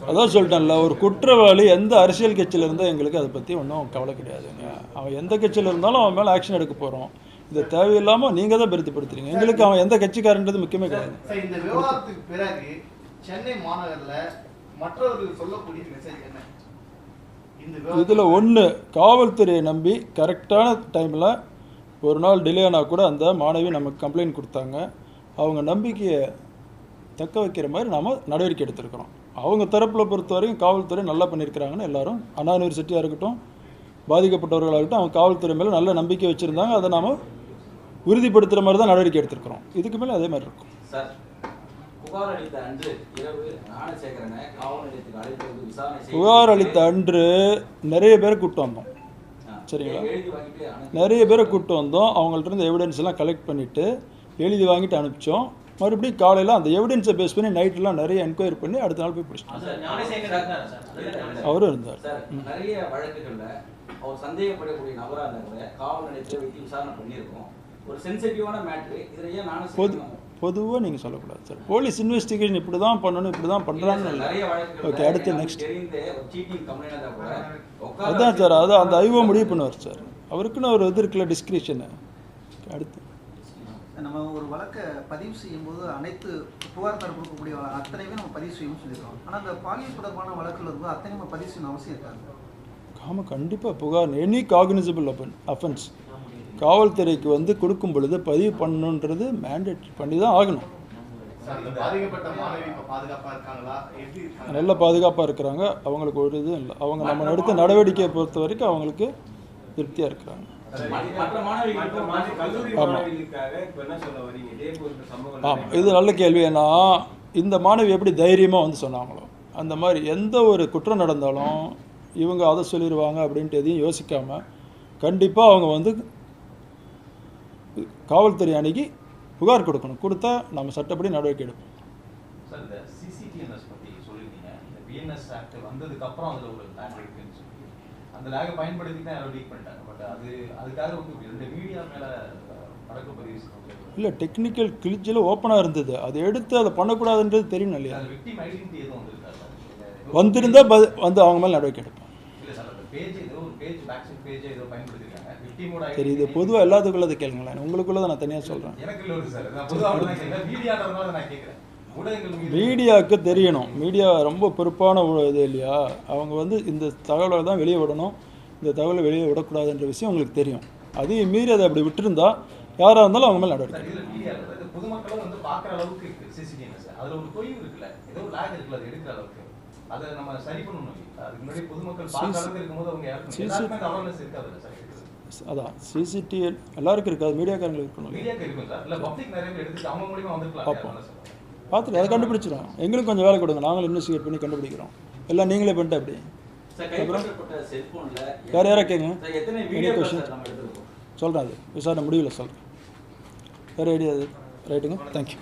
அதான் சொல்லிட்டேன்ல, ஒரு குற்றவாளி எந்த அரசியல் கட்சியில் இருந்தால் எங்களுக்கு அதை பற்றி ஒன்றும் கவலை கிடையாதுங்க. அவன் எந்த கட்சியில் இருந்தாலும் அவன் மேலே ஆக்ஷன் எடுக்க போகிறோம். இதை தேவையில்லாமல் நீங்கள் தான் பெருத்துப்படுத்துறீங்க. எங்களுக்கு அவன் எந்த கட்சிக்காரன்றது முக்கியமே கிடையாது. இந்த விவகாரத்துக்கு பிறகு சென்னை மாநகரில் மற்றவர்கள் சொல்லக்கூடிய மெசேஜ் என்ன? இதில் ஒன்று, காவல்துறையை நம்பி கரெக்டான டைமில் ஒரு நாள் டிலே ஆனால் கூட அந்த மாணவி நமக்கு கம்ப்ளைண்ட் கொடுத்தாங்க. அவங்க நம்பிக்கையை தக்க வைக்கிற மாதிரி நாம் நடவடிக்கை எடுத்திருக்கிறோம். அவங்க தரப்பில் பொறுத்த வரைக்கும் காவல்துறை நல்லா பண்ணியிருக்கிறாங்கன்னு எல்லாரும், அண்ணா யூனிவர்சிட்டியாக இருக்கட்டும், பாதிக்கப்பட்டவர்களாகட்டும், அவங்க காவல்துறை மேலே நல்ல நம்பிக்கை வச்சுருந்தாங்க. அதை நாம் உறுதிப்படுத்துகிற மாதிரி தான் நடவடிக்கை எடுத்திருக்கிறோம். இதுக்கு மேலே அதே மாதிரி இருக்கும். புகார் அளித்த அன்று நிறைய பேரை கூப்பிட்டு வந்தோம். சரிங்களா? நிறைய பேரை கூப்பிட்டு வந்தோம். அவங்கள்ட்ட இருந்து எவிடன்ஸ் எல்லாம் கலெக்ட் பண்ணிவிட்டு எழுதி வாங்கிட்டு அனுப்பிச்சோம். மறுபடியும் காலையில் அந்த எவிடன்ஸை பேஸ் பண்ணி நைட்லாம் நிறைய என்கொயரி பண்ணி அடுத்த நாள் போய் பிடிச்சிட்டோம். அவரும் இருந்தார். நிறைய வழக்குகளில் அவர் சந்தேகப்படக்கூடிய நபராக இருந்த காவல் நிலையத்தில் வைத்து விசாரணை பண்ணியிருக்கோம். ஒரு சென்சிட்டிவான மேட்ரு. இதில் ஏன் பொதுவாக நீங்கள் சொல்லக்கூடாது சார். போலீஸ் இன்வெஸ்டிகேஷன் இப்படி தான் பண்ணணும், இப்படி தான் பண்ணுறான்னு. ஓகே, அடுத்து நெக்ஸ்ட். அதுதான் சார், அதான் அந்த ஐஓ முடிவு பண்ணுவார் சார். அவருக்குன்னு ஒரு இது இருக்குல்ல, டிஸ்கிரிப்ஷனு. அடுத்து நம்ம ஒரு வழக்கை பதிவு செய்யும்போது அனைத்து புகார்தார் கொடுக்கக்கூடிய அத்தனையுமே நம்ம பதிவு செய்யணும்னு சொல்லியிருக்கோம். ஆனால் அந்த பாலியல் தொடர்பான வழக்கில் இருக்கும் அத்தனை நம்ம பதிவு செய்யணும் அவசியம் இருக்காது. ஆமாம், கண்டிப்பாக புகார் எனி காக்னிசபிள் அஃபென்ஸ் காவல்துறைக்கு வந்து கொடுக்கும் பொழுது பதிவு பண்ணணுன்றது மேண்டேட் பண்ணி தான் ஆகணும். நல்ல பாதுகாப்பாக இருக்கிறாங்க. அவங்களுக்கு ஒரு இதுவும் இல்லை. அவங்க நம்ம எடுத்த நடவடிக்கையை பொறுத்த வரைக்கும் அவங்களுக்கு திருப்தியாக இருக்கிறாங்க. ஆமாம், இது நல்ல கேள்வி. ஏன்னா இந்த மாணவி எப்படி தைரியமாக வந்து சொன்னாங்களோ அந்த மாதிரி எந்த ஒரு குற்றம் நடந்தாலும் இவங்க அதை சொல்லிடுவாங்க அப்படின்ட்டு எதையும் யோசிக்காமல் கண்டிப்பாக அவங்க வந்து காவல்துறை அணுகி புகார் கொடுக்கணும். கொடுத்தா நம்ம சட்டப்படி நடவடிக்கை எடுப்போம். சார், இந்த சிசிடிஎன்எஸ் பற்றி சொல்லியிருக்கீங்க. இந்த பிஎன்எஸ் ஆக்ட் வந்ததுக்கப்புறம் அதில் ஒரு லேக் இருக்குன்னு சொல்லி அந்த லேகை பயன்படுத்தி தான் யாரும் லீக் பண்ணிட்டாங்க. பட் அதுக்காக வந்து இந்த மீடியா மேலே வழக்கு பதிவு இல்லை, டெக்னிக்கல் கிளிச்சில் ஓப்பனாக இருந்தது. அதை எடுத்து அதை பண்ணக்கூடாதுன்றது தெரியணும் இல்லையா? விக்டிம் ஐடென்டிட்டி எதுவும் வந்திருந்தால் வந்து அவங்க மேலே நடவடிக்கை எடுப்போம். இல்லை சார், அந்த பேஜ் ஏதோ ஒரு பேஜ் வேக்சின் பேஜ் ஏதோ பயன்படுத்திருக்காங்க. சரி, இது பொதுவாக எல்லாத்துக்குள்ளதை கேளுங்களேன். உங்களுக்குள்ளதை நான் தனியாக சொல்கிறேன். மீடியாவுக்கு தெரியணும். மீடியா ரொம்ப பொறுப்பான இது இல்லையா? அவங்க வந்து இந்த தகவலை தான் வெளியே விடணும், இந்த தகவலை வெளியே விடக்கூடாதுன்ற விஷயம் உங்களுக்கு தெரியும். அதையும் மீறி அதை அப்படி விட்டுருந்தா யாராக இருந்தாலும் அவங்க மேலே நடவடிக்கை. பொதுமக்களும் வந்து பார்க்குற அளவுக்கு சிசிடிஎன்எஸ் அதில் ஒரு தொய்வு இருக்குல்ல, ஏதோ ஒரு லேக் இருக்குல்ல, அது எடுக்கிற அளவுக்கு அதை நம்ம சரி பண்ணணும். அதுக்கு முன்னாடி பொதுமக்கள் பார்க்குற அளவுக்கு இருக்கும்போது அவங்க யாருக்கும் அவேர்னஸ் இருக்காது சார். அதான் சிசிடிவி எல்லாருக்கும் இருக்காது, மீடியாக்காரங்களுக்கு இருக்கணும். பார்ப்போம், பார்த்துட்டு அதை கண்டுபிடிச்சிடும். எங்களுக்கு கொஞ்சம் வேலை கொடுங்க, நாங்களும் இன்வெஸ்டிகேட் பண்ணி கண்டுபிடிக்கிறோம். எல்லாம் நீங்களே பண்ணிட்டு அப்படி வேறு யாராக கேங்க. எனி கொஷின் சொல்கிறேன், அது விசாரணை முடிவில் சொல்கிறேன். வேறு ஐடியா அது ரைட்டுங்க. தேங்க்யூ.